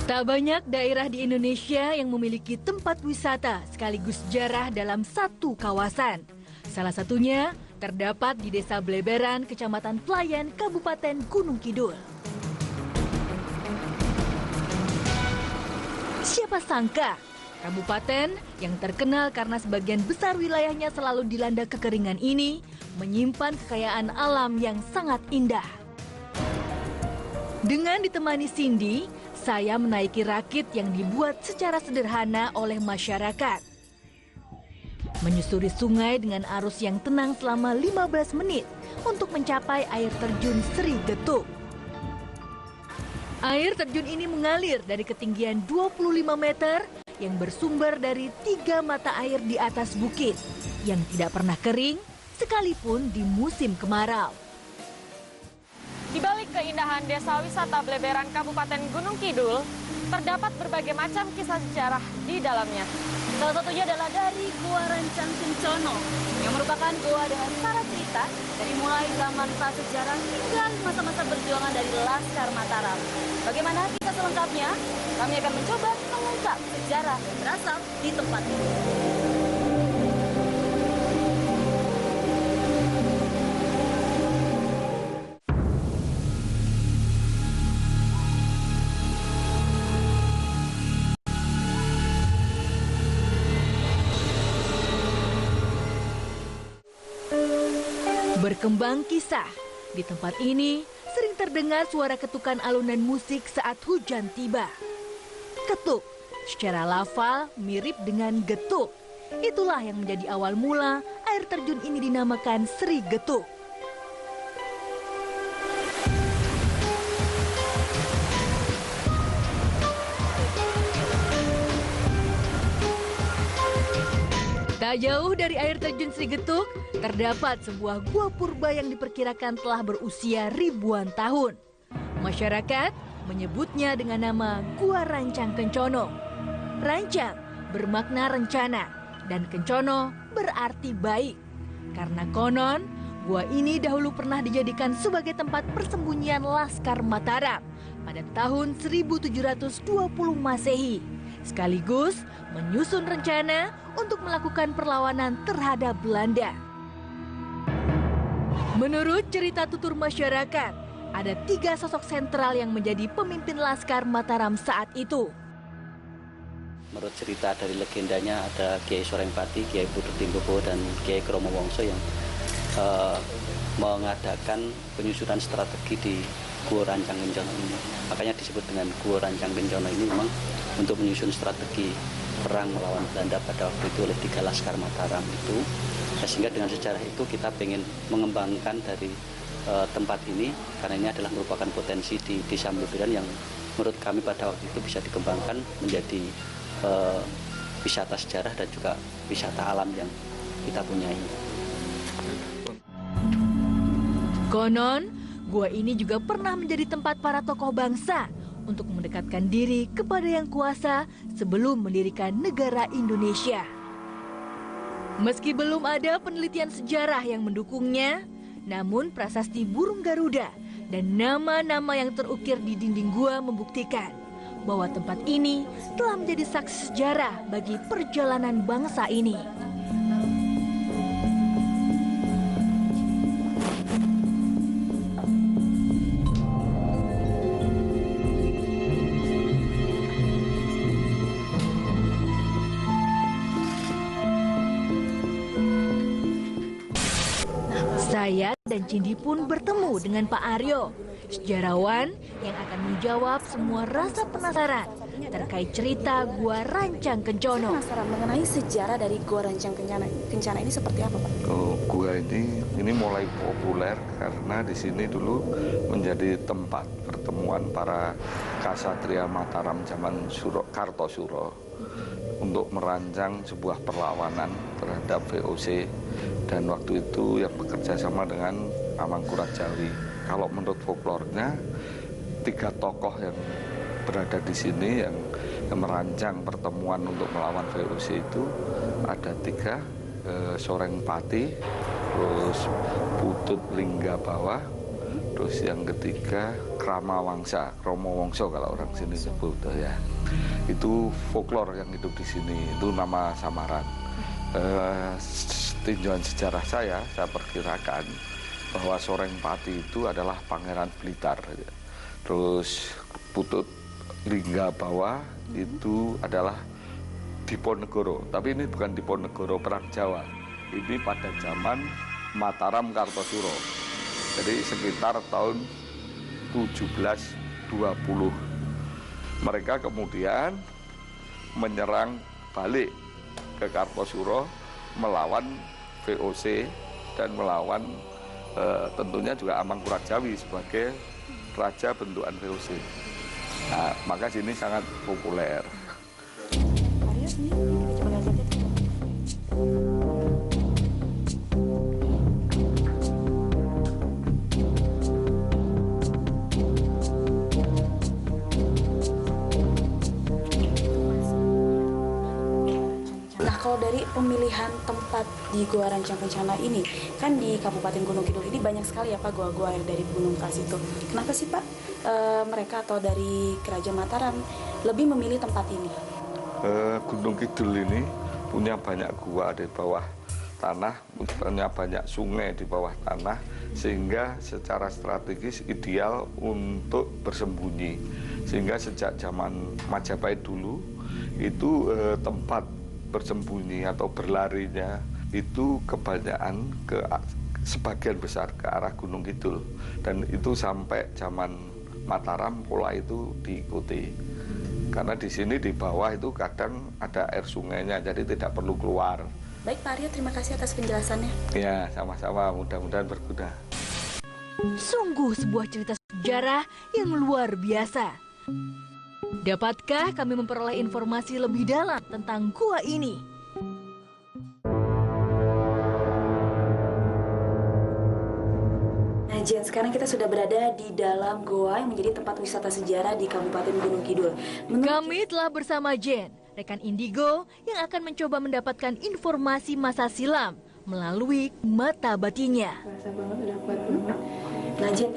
Tak banyak daerah di Indonesia yang memiliki tempat wisata sekaligus sejarah dalam satu kawasan. Salah satunya terdapat di Desa Bleberan, Kecamatan Pelayan, Kabupaten Gunung Kidul. Siapa sangka, kabupaten yang terkenal karena sebagian besar wilayahnya selalu dilanda kekeringan ini menyimpan kekayaan alam yang sangat indah. Dengan ditemani Cindy, saya menaiki rakit yang dibuat secara sederhana oleh masyarakat. Menyusuri sungai dengan arus yang tenang selama 15 menit untuk mencapai air terjun Sri Getuk. Air terjun ini mengalir dari ketinggian 25 meter yang bersumber dari 3 mata air di atas bukit yang tidak pernah kering sekalipun di musim kemarau. Di balik keindahan desa wisata Bleberan Kabupaten Gunung Kidul, terdapat berbagai macam kisah sejarah di dalamnya. Salah satunya adalah dari Gua Rancang Kencono, yang merupakan gua dengan syarat cerita dari mulai zaman prasejarah hingga masa-masa perjuangan dari Laskar Mataram. Bagaimana kisah selengkapnya? Kami akan mencoba mengungkap sejarah yang berasal di tempat ini. Berkembang kisah, di tempat ini sering terdengar suara ketukan alunan musik saat hujan tiba. Ketuk, secara lafal mirip dengan getuk. Itulah yang menjadi awal mula air terjun ini dinamakan Sri Getuk. Tak jauh dari air terjun Sri Getuk, terdapat sebuah gua purba yang diperkirakan telah berusia ribuan tahun. Masyarakat menyebutnya dengan nama Gua Rancang Kencono. Rancang bermakna rencana dan Kencono berarti baik. Karena konon, gua ini dahulu pernah dijadikan sebagai tempat persembunyian Laskar Mataram pada tahun 1720 Masehi. Sekaligus menyusun rencana untuk melakukan perlawanan terhadap Belanda. Menurut cerita tutur masyarakat, ada 3 sosok sentral yang menjadi pemimpin Laskar Mataram saat itu. Menurut cerita dari legendanya ada Kiai Sorengpati, Kiai Pudutimbogo, dan Kiai Kromo Wongso yang mengadakan penyusunan strategi di Gua Rancang Kencono ini. Makanya disebut dengan Gua Rancang Kencono ini memang untuk menyusun strategi perang melawan Belanda pada waktu itu oleh 3 Laskar Mataram itu. Sehingga dengan sejarah itu kita ingin mengembangkan dari tempat ini, karena ini adalah merupakan potensi di Desa Bleberan yang menurut kami pada waktu itu bisa dikembangkan menjadi wisata sejarah dan juga wisata alam yang kita punyai. Konon, gua ini juga pernah menjadi tempat para tokoh bangsa untuk mendekatkan diri kepada yang kuasa sebelum mendirikan negara Indonesia. Meski belum ada penelitian sejarah yang mendukungnya, namun prasasti burung Garuda dan nama-nama yang terukir di dinding gua membuktikan bahwa tempat ini telah menjadi saksi sejarah bagi perjalanan bangsa ini. Saya dan Cindy pun bertemu dengan Pak Aryo, sejarawan yang akan menjawab semua rasa penasaran terkait cerita Gua Rancang Kencono. Penasaran mengenai sejarah dari Gua Rancang Kencana ini seperti apa, Pak? Gua ini mulai populer karena di sini dulu menjadi tempat pertemuan para kasatria Mataram zaman Kartosuro untuk merancang sebuah perlawanan terhadap VOC, dan waktu itu yang bekerja sama dengan Amangkurat Jawi. Kalau menurut folklornya, 3 tokoh yang berada di sini yang merancang pertemuan untuk melawan VOC itu ada 3, Sorengpati, terus Putut Lingga Bawah, terus yang ketiga Krama Wangsa, Kromo Wongso kalau orang sini sebut ya. Itu folklore yang hidup di sini, itu nama samaran. Tinjauan sejarah saya perkirakan bahwa Soreng Pati itu adalah Pangeran Blitar. Terus Putut Lingga Bawah itu adalah Diponegoro, tapi ini bukan Diponegoro Perang Jawa. Ini pada zaman Mataram Kartosuro. Jadi sekitar tahun 1720. Mereka kemudian menyerang balik ke Kartosuro, melawan VOC dan melawan tentunya juga Amangkurat-Jawi sebagai raja bentukan VOC. Nah, maka sini sangat populer. Kalau dari pemilihan tempat di Gua Rancang Kencana ini, kan di Kabupaten Gunung Kidul ini banyak sekali ya Pak gua-gua yang dari Gunung Kas itu. Kenapa sih Pak mereka atau dari Kerajaan Mataram lebih memilih tempat ini? Gunung Kidul ini punya banyak gua di bawah tanah, punya banyak sungai di bawah tanah, sehingga secara strategis ideal untuk bersembunyi. Sehingga sejak zaman Majapahit dulu, itu tempat bersembunyi atau berlarinya itu kebanyakan sebagian besar ke arah Gunung Kidul, dan itu sampai zaman Mataram pola itu diikuti karena di sini di bawah itu kadang ada air sungainya, jadi tidak perlu keluar. Baik Pak Aryo, terima kasih atas penjelasannya. Ya, sama-sama, mudah-mudahan berguna. Sungguh sebuah cerita sejarah yang luar biasa. Dapatkah kami memperoleh informasi lebih dalam tentang gua ini? Nah Jen, sekarang kita sudah berada di dalam goa yang menjadi tempat wisata sejarah di Kabupaten Gunung Kidul. Kami telah bersama Jen, rekan Indigo yang akan mencoba mendapatkan informasi masa silam melalui mata batinnya. Rasa banget, udah kuat banget. Nah Jen,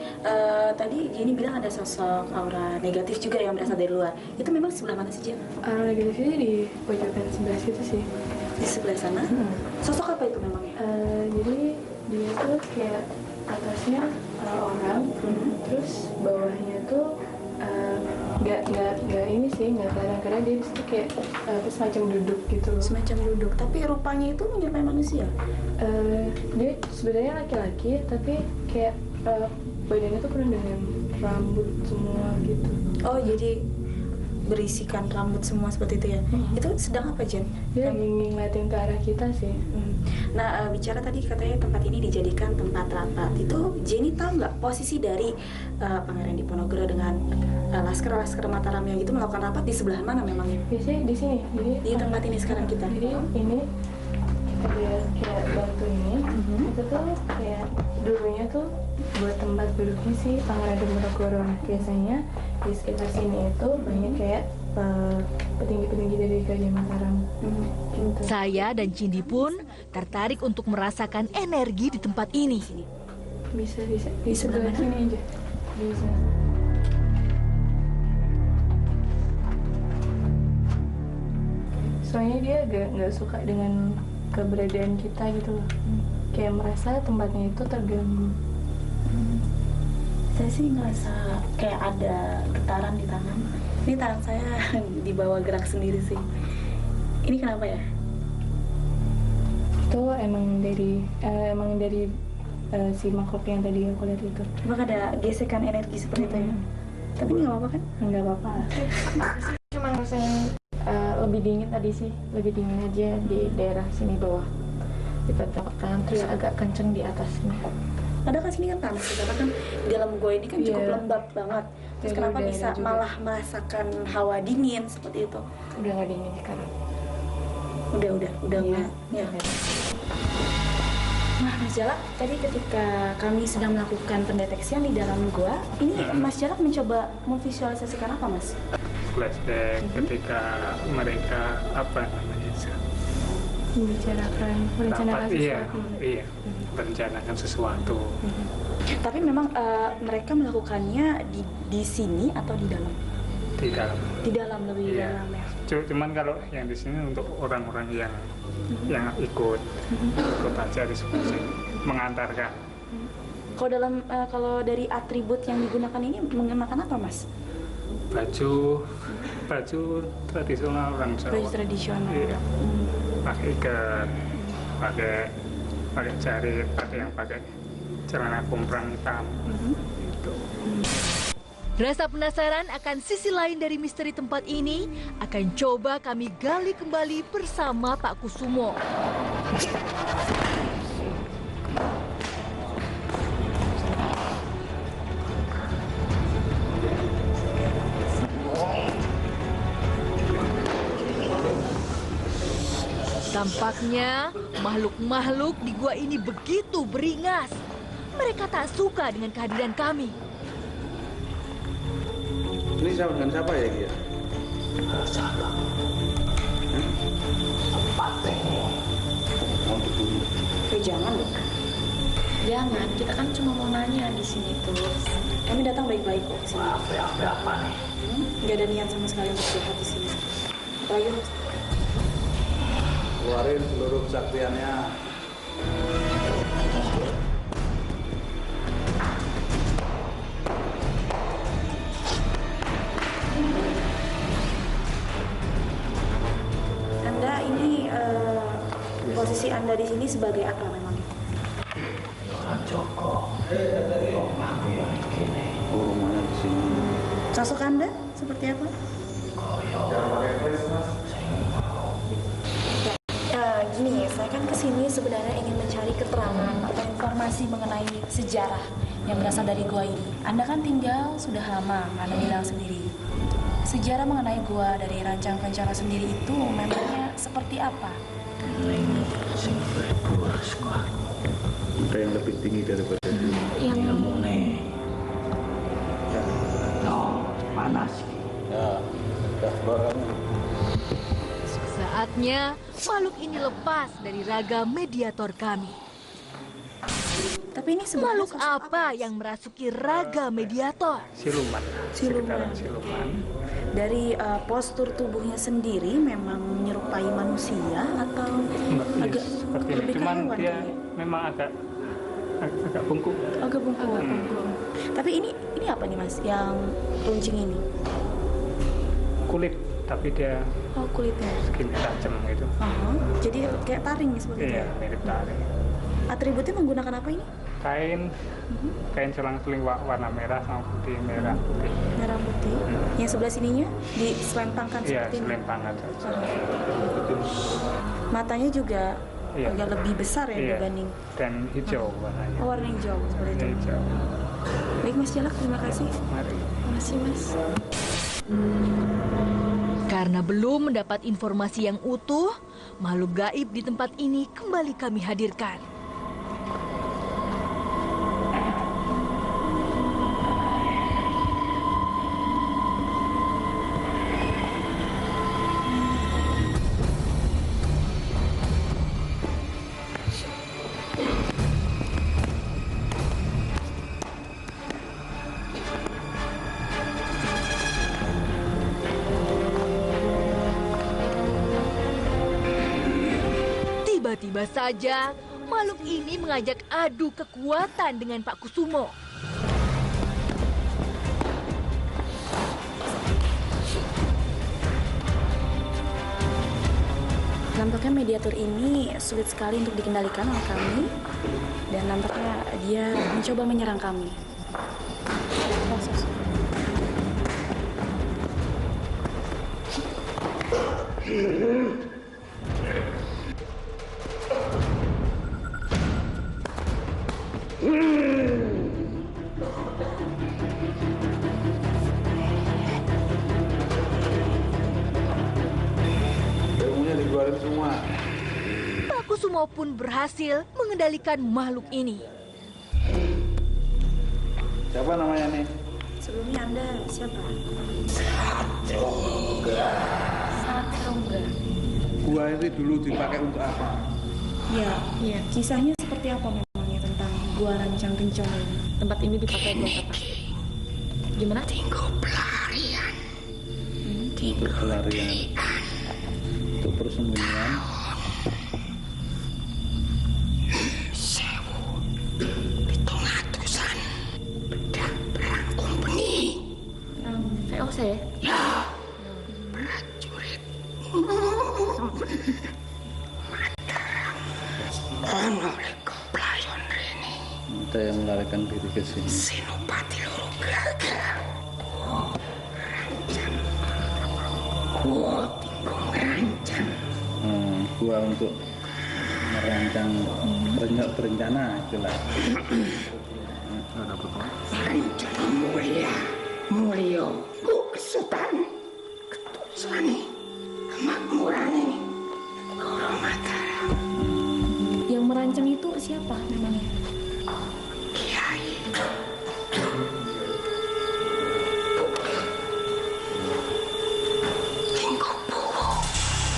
tadi Jenny bilang ada sosok aura negatif juga yang berasal dari luar. Itu memang sebelah mana sih Jen? Aura negatifnya di pojokan sebelah situ sih. Di sebelah sana? Sosok apa itu memangnya? Jadi dia tuh kayak atasnya orang, terus bawahnya tuh nggak ini sih, nggak kelihatan karena dia di situ kayak semacam duduk gitu. Semacam duduk, tapi rupanya itu menyerupai manusia? Dia sebenarnya laki-laki, tapi kayak badannya tuh penuh dengan rambut semua gitu. Oh, jadi berisikan rambut semua seperti itu ya? Itu sedang apa Jen? Dia lagi ngeliatin ke arah kita sih. Nah, bicara tadi katanya tempat ini dijadikan tempat rapat. Itu Jenny tahu nggak posisi dari Pangeran Diponegoro dengan laskar-laskar Mataram yang itu melakukan rapat di sebelah mana memangnya? Biasanya di sini. Jadi Di tempat ini sekarang kita. Jadi ini ada kayak batu ini. Itu tuh kayak dulunya tuh buat tempat duduknya sih Pangeran Diponegoro. Biasanya di sekitar sini itu banyak kayak petinggi-petinggi dari Kerajaan Mataram. Gitu. Saya dan Cindy pun tertarik untuk merasakan energi di tempat ini. Bisa di sebelah sini aja. Bisa. Soalnya dia agak nggak suka dengan keberadaan kita gitu loh. Kayak merasa tempatnya itu terganggu. Saya sih ngerasa kayak ada getaran di tangan. Ini tangan saya dibawa gerak sendiri sih. Ini kenapa ya? Itu emang dari si makhluk yang tadi aku lihat itu. Emang ada gesekan energi seperti itu ya? Tapi ini nggak apa-apa kan? Nggak apa-apa. Cuma rasanya lebih dingin tadi sih, lebih dingin aja di daerah sini bawah. Di pertengahan terus agak kenceng di atasnya. Padahal kan sini kan panas, karena kan di dalam gua ini kan cukup lembab banget. Terus kenapa bisa malah merasakan hawa dingin seperti itu? Udah nggak dingin sekarang. Udah nggak. Ya. Nah, Mas Jalak, tadi ketika kami sedang melakukan pendeteksian di dalam gua, ini Mas Jalak mencoba memvisualisasikan apa, Mas? Flashback ketika mereka apa namanya? Membicarakan, merencanakan sesuatu. Iya, merencanakan sesuatu. Tapi memang mereka melakukannya di sini atau di dalam? Di dalam. Di dalam, lebih di Iya. dalam ya. Cuman kalau yang di sini untuk orang-orang yang ikut aja di sebelah sini, mengantarkan. Kalau dari atribut yang digunakan ini mengenakan apa, Mas? Baju tradisional orang Jawa. Baju tradisional. Iya. Pakai ikat, pakai jarit, ada yang pakai celana komprang hitam. Gitu. Rasa penasaran akan sisi lain dari misteri tempat ini akan coba kami gali kembali bersama Pak Kusumo. Tampaknya makhluk-makhluk di gua ini begitu beringas. Mereka tak suka dengan kehadiran kami. Ini sama dengan siapa ya, Gia? Siapa? Jangan dong. Jangan, kita kan cuma mau nanya di sini terus. Kami datang baik-baik kok ke sini. Apa nih? Nggak ada niat sama sekali untuk jahat di sini. Apalagi Keluarin seluruh kesaktiannya. Anda ini posisi Anda di sini sebagai apa memang? Orang Joko. Rumahku yang gini. Oh, rumahnya di sini. Sosok Anda seperti apa? Gini, saya kan kesini sebenarnya ingin mencari keterangan atau informasi mengenai sejarah yang berasal dari gua ini. Anda kan tinggal sudah lama, Anda bilang sendiri. Sejarah mengenai gua dari Rancang Kencana sendiri itu memangnya seperti apa? Sing berbuas kok. Ada yang lebih tinggi daripada itu. Ilmu nih. No, panas. Ya, udah keluar kamu. Saatnya makhluk ini lepas dari raga mediator kami. Tapi ini sebenarnya Makhluk apa yang merasuki raga mediator? Siluman. Sekitaran siluman. dari postur tubuhnya sendiri memang menyerupai manusia atau agak Seperti ini. lebih ke Cuman hewan dia kali? memang agak bungkuk. Agak bungkuk. Tapi ini apa nih Mas yang runcing ini? Kulit, tapi dia Oh, kulitnya. segini tajam gitu. Jadi kayak taring seperti itu. Iya, Ya? mirip taring. Atributnya menggunakan apa ini? Kain selang-seling warna merah sama putih, merah putih. Merah putih. Yang sebelah sininya diselempangkan Iya, seperti ini. selempangan saja. Matanya juga Iya. agak lebih besar ya Iya. dibanding Dan hijau warnanya. oh, warna hijau seperti itu. Hijau. Baik Mas Jalak, terima kasih. Mari. Terima kasih Mas. Karena belum mendapat informasi yang utuh, makhluk gaib di tempat ini kembali kami hadirkan. Tiba-tiba saja, makhluk ini mengajak adu kekuatan dengan Pak Kusumo. Nampaknya mediator ini sulit sekali untuk dikendalikan oleh kami dan nampaknya dia mencoba menyerang kami. Ilmunya dikeluarin semua. Pak Kusumo pun berhasil mengendalikan makhluk ini. Siapa namanya nih? Sebelumnya Anda siapa? Satrongga. Gua ini dulu dipakai untuk apa? Ya, kisahnya seperti apa memangnya tentang Gua Rancang Kencana ini? tempat ini dipakai buat apa? Gimana? Tinggal pelarian. Tinggal Pelarian. Untuk persembunyian. sewu. Pitung atusan. Bedak perang company. VOC ya? Ya. Prajurit. Mataram. Ono leko playon rene. Ada yang melarikan diri ke sini. Senopati loro gagal. Rancang. Gua tinggal ngerancang. Gua untuk merancang berencana itulah. Rencana mulia. Gua kesutan. Ketusane. Kemakmuran Goro Mataram. Yang merancang itu siapa memangnya? Kiai. Tinggal Bowo.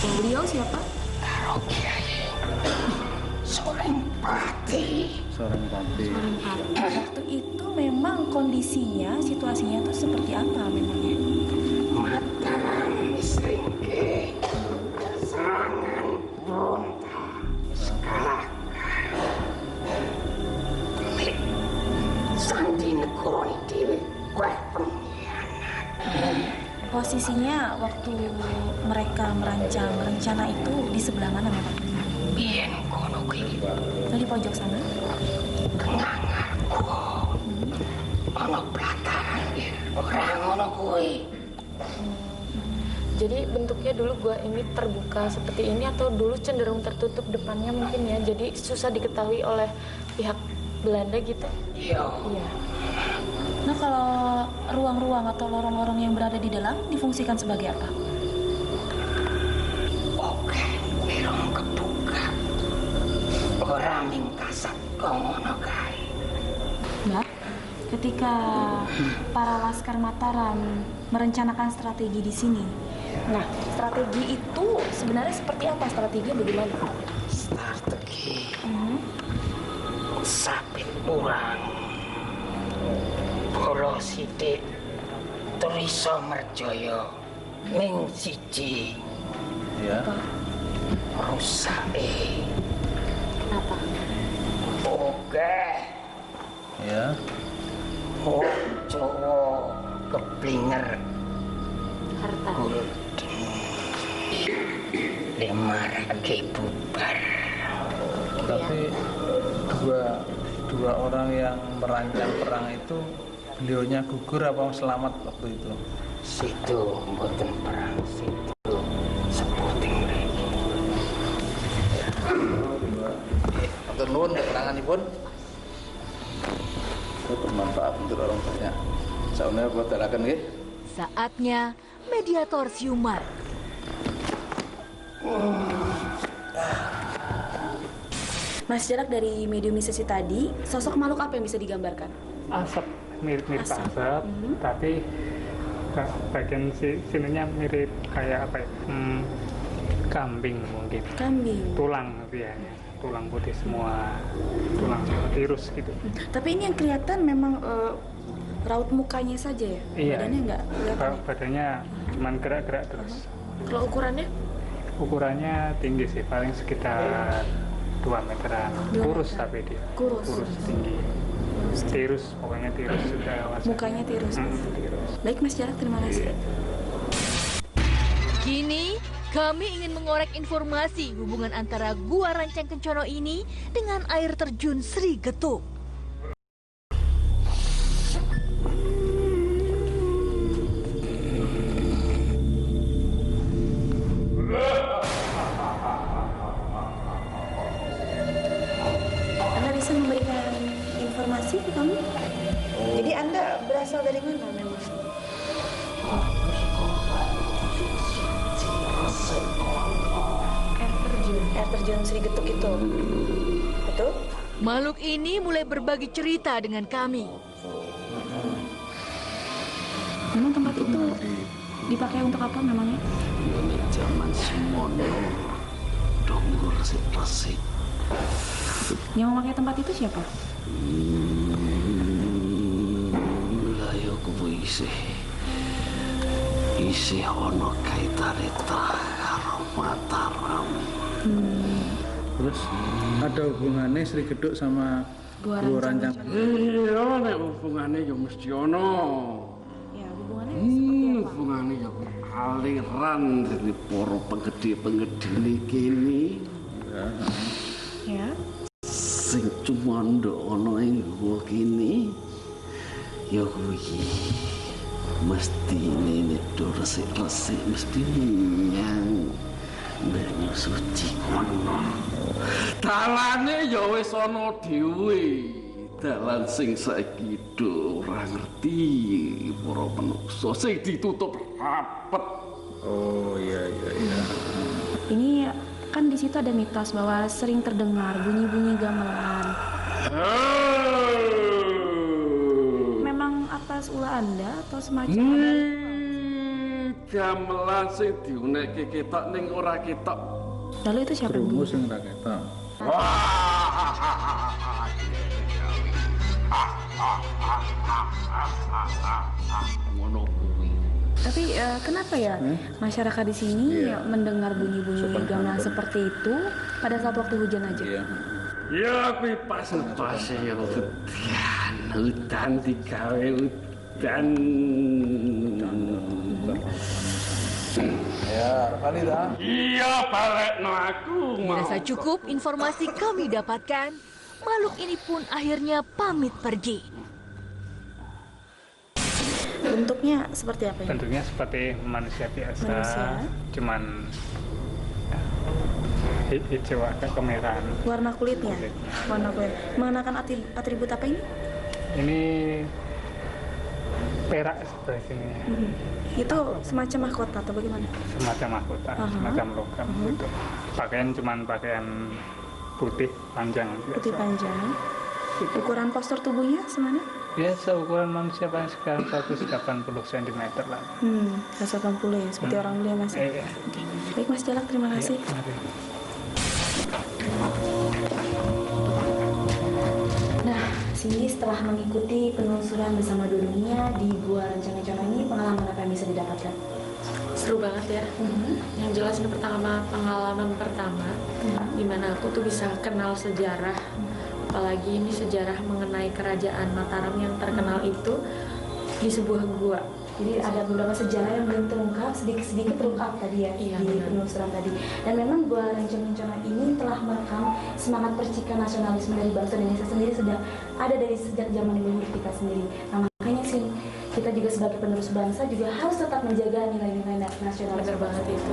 Yang beliau siapa? Karo Kiai. Seorang pati. Seorang pati. Waktu itu memang kondisinya, situasinya itu seperti apa memangnya? Mataram Sringge. Serangan ronta. Skala Lek Sandi negara dewe kue pengkhianat. Posisinya waktu mereka merancang rencana itu di sebelah mana memang? Bien kono kuwi Di pojok sana? tengah ngarku. Ono pelataran orang ono kuwi. Jadi bentuknya dulu gua ini terbuka seperti ini atau dulu cenderung tertutup depannya mungkin ya. Jadi susah diketahui oleh pihak Belanda gitu. Iya. Iya. Nah kalau ruang-ruang atau lorong-lorong yang berada di dalam difungsikan sebagai apa? Oke, wirong kebuka. Ora mingkasat ngono kae. Mbak, ketika para Laskar Mataram merencanakan strategi di sini, nah strategi itu sebenarnya seperti apa? Strateginya bagaimana? Strategi sapit urang. Bolo sithik Trisa Merjaya ning siji. Ya. Rusake. Kenapa? Oke. Ya. Wong Jawa keblinger Harta. gulden. Lemarake bubar. Tapi dua orang yang merancang perang itu beliaunya gugur apa selamat waktu itu? Situ mboten perang situ seputing mriki. Matur nuwun keteranganipun. Itu bermanfaat untuk orang banyak. Saunnya buat dalaken nggih. Saatnya mediator siuman. Mas, jarak dari mediumisasi tadi, sosok makhluk apa yang bisa digambarkan? Asap, mirip Asap. asap, tapi bagian sininya mirip kayak apa ya? Kambing mungkin. Kambing. Tulang ya, tulang putih semua, tulang tirus gitu. Tapi ini yang kelihatan memang raut mukanya saja ya? Iya. Badannya nggak kelihatan ya? Badannya cuman gerak-gerak terus. Kalau ukurannya? Ukurannya tinggi sih, paling sekitar 2 meteran. 2 Kurus meter. tapi dia. Kurus. Tinggi. Tirus, pokoknya tirus sudah dewasa. Mukanya tirus. Tirus. Baik Mas Jarak, terima kasih. Kini kami ingin mengorek informasi hubungan antara Gua Rancang Kencono ini dengan air terjun Sri Getuk. Anda bisa memberikan informasi ke kami? Jadi Anda berasal dari mana memang? Air terjun Sri Getuk itu. Betul? Makhluk ini mulai berbagi cerita dengan kami. Memang tempat itu dipakai untuk apa memangnya? Ini zaman semono. Donggur resik. Yang memakai tempat itu siapa? kuwi isih ana kaitane karo Mataram. Terus ada hubungannya Sri Geduk sama Gua Rancang? Iya, nek hubungane ya mesti ana. Ya, hubungannya seperti apa? Hubungane ya aliran dari para penggede-penggede kene. Ya. Sing cuma ndok ana ing gua kene. Ya kuwi mesti ini do resik-resik mesti nyang banyu suci kono. Dalane ya wis ana dhewe. Dalan sing saiki do ora ngerti para manungsa sing ditutup rapet. Oh iya. Ini kan di situ ada mitos bahwa sering terdengar bunyi-bunyi gamelan. Memang atas ulah Anda atau semacam gamelan sing diunekke ketok ning ora ketok. Lalu itu siapa? Krungu sing ra ketok. Ngono kuwi. Tapi kenapa ya masyarakat di sini mendengar bunyi-bunyi gamelan seperti itu pada saat waktu hujan aja? Iya. Ya kuwi pas ya udan digawe udan. Ya, kali dah. Iya, balekno aku. Dirasa cukup informasi kami dapatkan, makhluk ini pun akhirnya pamit pergi. Bentuknya seperti apa ini? Bentuknya seperti manusia biasa, Manusia. cuman hijau agak kemerahan. Warna kulitnya? Warna kulit. Mengenakan atribut apa ini? Ini perak sebelah sini, Itu semacam mahkota atau bagaimana? semacam mahkota, semacam logam gitu. Pakaian cuman pakaian putih panjang. Putih biasa. panjang. Ukuran postur tubuhnya semana? Biasa ukuran manusia paling sekarang 180 cm lah. 180 ya, seperti orang beli Mas. Iya. Baik Mas Jalak, terima kasih. Mari. Nah, Cindy setelah mengikuti penelusuran bersama Dudungnya di Gua Rancang-Kencono ini, pengalaman apa yang bisa didapatkan? Seru banget ya. Yang jelas ini pengalaman pertama di mana aku tuh bisa kenal sejarah. Apalagi ini sejarah mengenai kerajaan Mataram yang terkenal itu di sebuah gua. Jadi ada beberapa sejarah yang belum terungkap, sedikit-sedikit terungkap tadi ya Iya, di benar. penelusuran tadi. Dan memang Gua Rancang-Kencono ini telah merekam semangat percikan nasionalisme dari bangsa Indonesia sendiri sudah ada dari sejak zaman leluhur kita sendiri. Nah, makanya sih kita juga sebagai penerus bangsa juga harus tetap menjaga nilai-nilai nasionalisme. Bener banget itu.